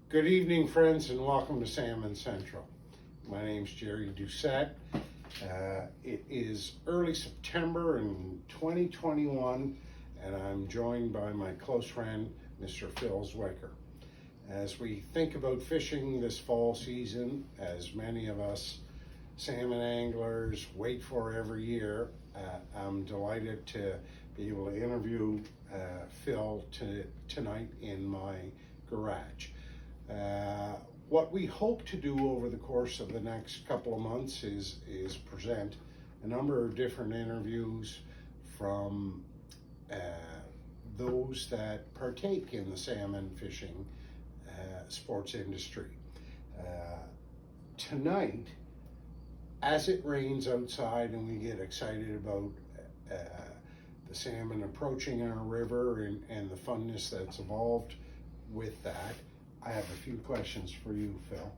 Good evening, friends, and welcome to Salmon Central. My name's Jerry Doucette. It is early September in 2021, and I'm joined by my close friend, Mr. Phil Zwicker. As we think about fishing this fall season, as many of us salmon anglers wait for every year, I'm delighted to be able to interview Phil tonight in my garage. What we hope to do over the course of the next couple of months is present a number of different interviews from those that partake in the salmon fishing sports industry. Tonight, as it rains outside and we get excited about the salmon approaching our river and the funness that's evolved with that, I have a few questions for you, Phil.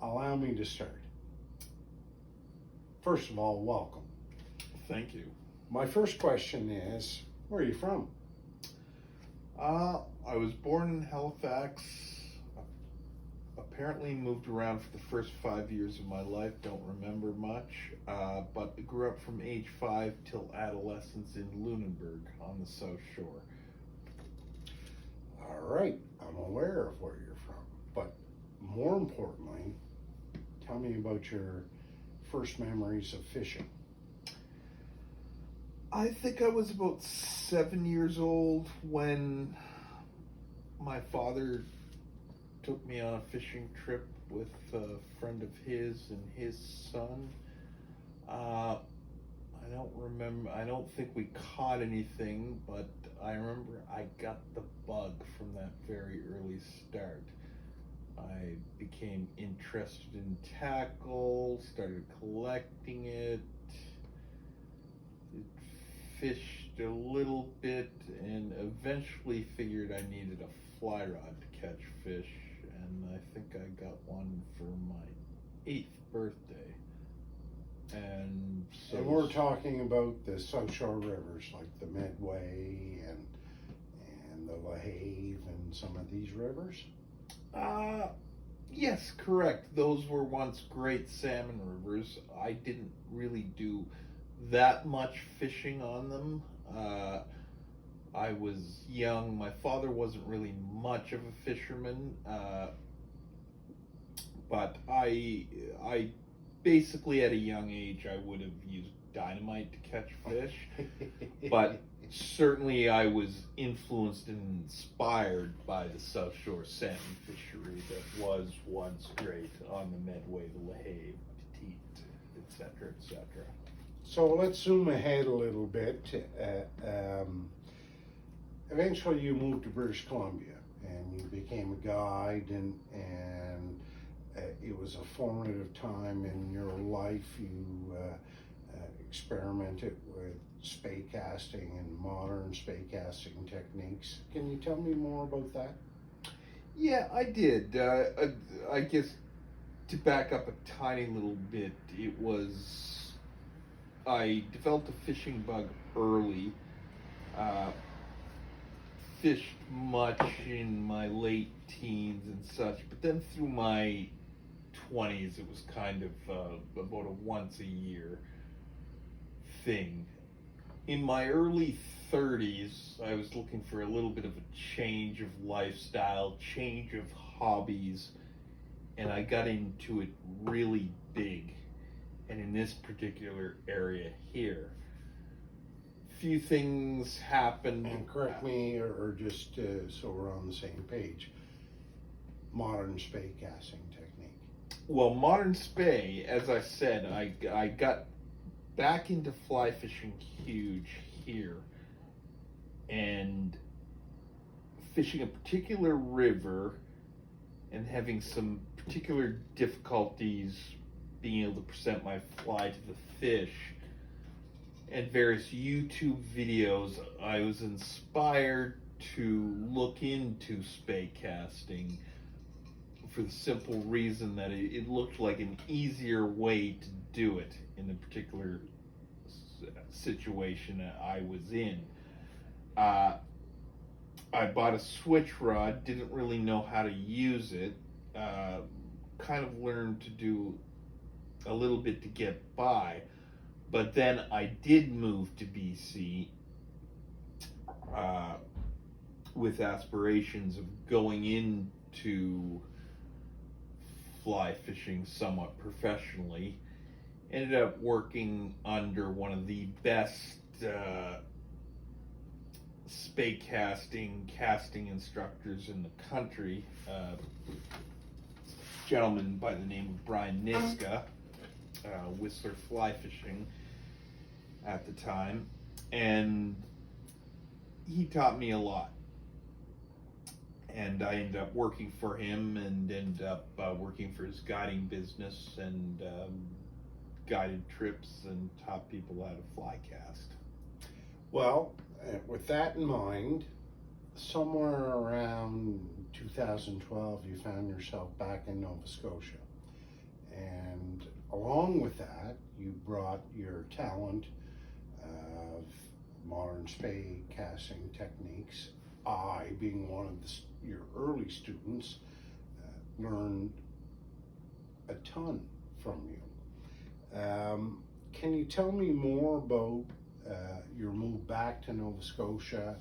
Allow me to start. First of all, welcome. Thank you. My first question is, where are you from? I was born in Halifax. Apparently moved around for the first 5 years of my life. Don't remember much, but grew up from age 5 till adolescence in Lunenburg on the South Shore. All right, I'm aware of where you're from, but more importantly, tell me about your first memories of fishing. I think I was about 7 years old when my father took me on a fishing trip with a friend of his and his son. I don't think we caught anything, but I remember I got the bug from that very early start. I became interested in tackle, started collecting it, fished a little bit, and eventually figured I needed a fly rod to catch fish, and I think I got one for my 8th birthday. And so we're talking about the South Shore rivers, like the Medway and the LaHave and some of these rivers? Yes, correct. Those were once great salmon rivers. I didn't really do that much fishing on them. I was young. My father wasn't really much of a fisherman, but I basically at a young age I would have used dynamite to catch fish. But certainly I was influenced and inspired by the South Shore salmon fishery that was once great on the Medway, the LaHave, Petite, etc., etc. So let's zoom ahead a little bit. Eventually you moved to British Columbia and you became a guide, and it was a formative time in your life. You experimented with spey casting and modern spey casting techniques. Can you tell me more about that? Yeah, I did. I guess to back up a tiny little bit, I developed a fishing bug early. Fished much in my late teens and such, but then through my 20s it was kind of about a once a year thing. In my early 30s, I was looking for a little bit of a change of lifestyle, change of hobbies, and I got into it really big, and in this particular area here. Few things happened. And correct me, or just so we're on the same page, modern spey casting technique. Well, modern spey, as I said, I got back into fly fishing huge here, and fishing a particular river and having some particular difficulties being able to present my fly to the fish. And various YouTube videos, I was inspired to look into spey casting for the simple reason that it looked like an easier way to do it in the particular situation that I was in. I bought a switch rod, didn't really know how to use it, kind of learned to do a little bit to get by, but then I did move to BC with aspirations of going into fly fishing somewhat professionally. Ended up working under one of the best spay casting instructors in the country, gentleman by the name of Brian Niska, Whistler Fly Fishing at the time, and he taught me a lot. And I ended up working for him, and ended up working for his guiding business, and guided trips and taught people how to fly cast. Well, with that in mind, somewhere around 2012, you found yourself back in Nova Scotia. And along with that, you brought your talent of modern spay casting techniques. I, being one of your early students, learned a ton from you. Can you tell me more about your move back to Nova Scotia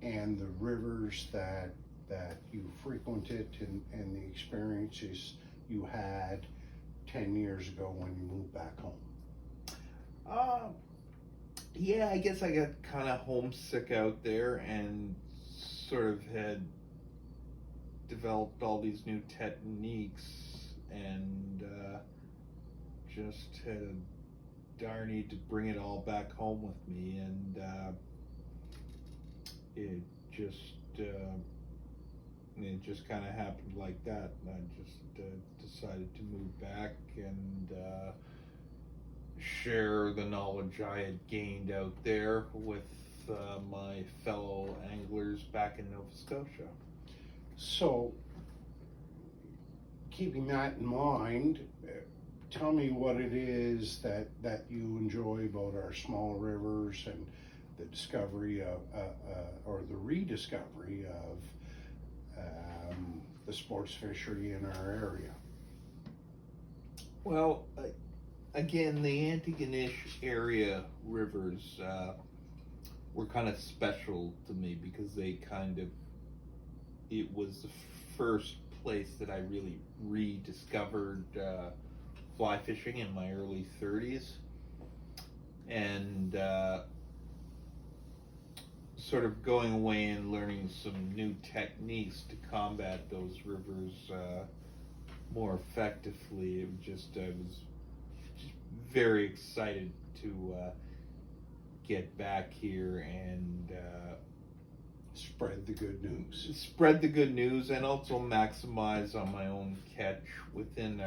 and the rivers that you frequented, and the experiences you had 10 years ago when you moved back home? Yeah, I guess I got kind of homesick out there, and sort of had developed all these new techniques, and just had a dire need to bring it all back home with me, and it just kind of happened like that. And I just decided to move back and share the knowledge I had gained out there with my fellow anglers back in Nova Scotia. So, keeping that in mind, tell me what it is that you enjoy about our small rivers and the discovery of, or the rediscovery of the sports fishery in our area. Well, again, the Antigonish area rivers were kind of special to me because it was the first place that I really rediscovered fly fishing in my early 30s, and sort of going away and learning some new techniques to combat those rivers more effectively. I was just very excited to get back here and spread the good news. And also maximize on my own catch within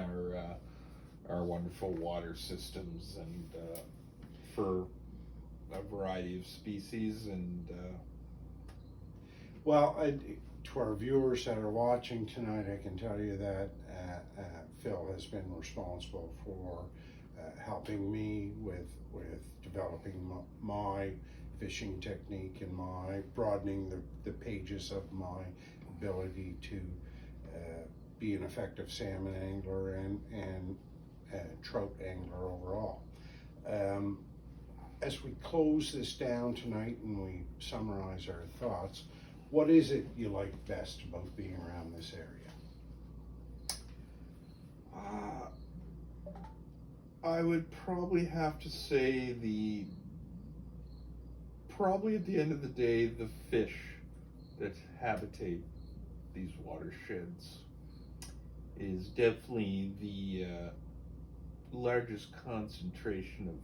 our wonderful water systems, and for a variety of species. And well, to our viewers that are watching tonight, I can tell you that Phil has been responsible for helping me with developing my fishing technique and my broadening the pages of my ability to be an effective salmon angler and trout angler overall. As we close this down tonight and we summarize our thoughts, what is it you like best about being around this area? I would probably have to say probably at the end of the day, the fish that habitate these watersheds is definitely the largest concentration of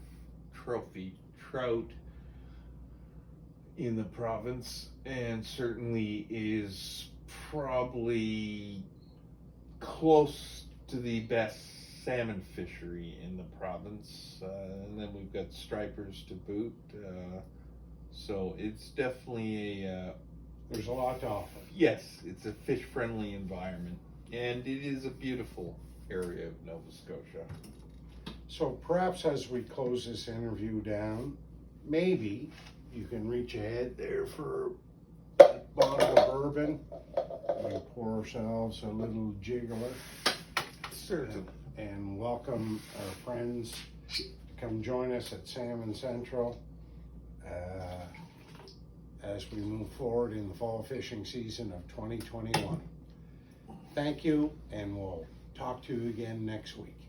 trophy trout in the province, and certainly is probably close to the best salmon fishery in the province, and then we've got stripers to boot, so it's definitely there's a lot to offer. Yes, it's a fish friendly environment, and it is a beautiful area of Nova Scotia. So perhaps as we close this interview down, maybe you can reach ahead there for bottle of bourbon. We pour ourselves a little jiggler. Certainly. And welcome our friends to come join us at Salmon Central as we move forward in the fall fishing season of 2021. Thank you, and we'll talk to you again next week.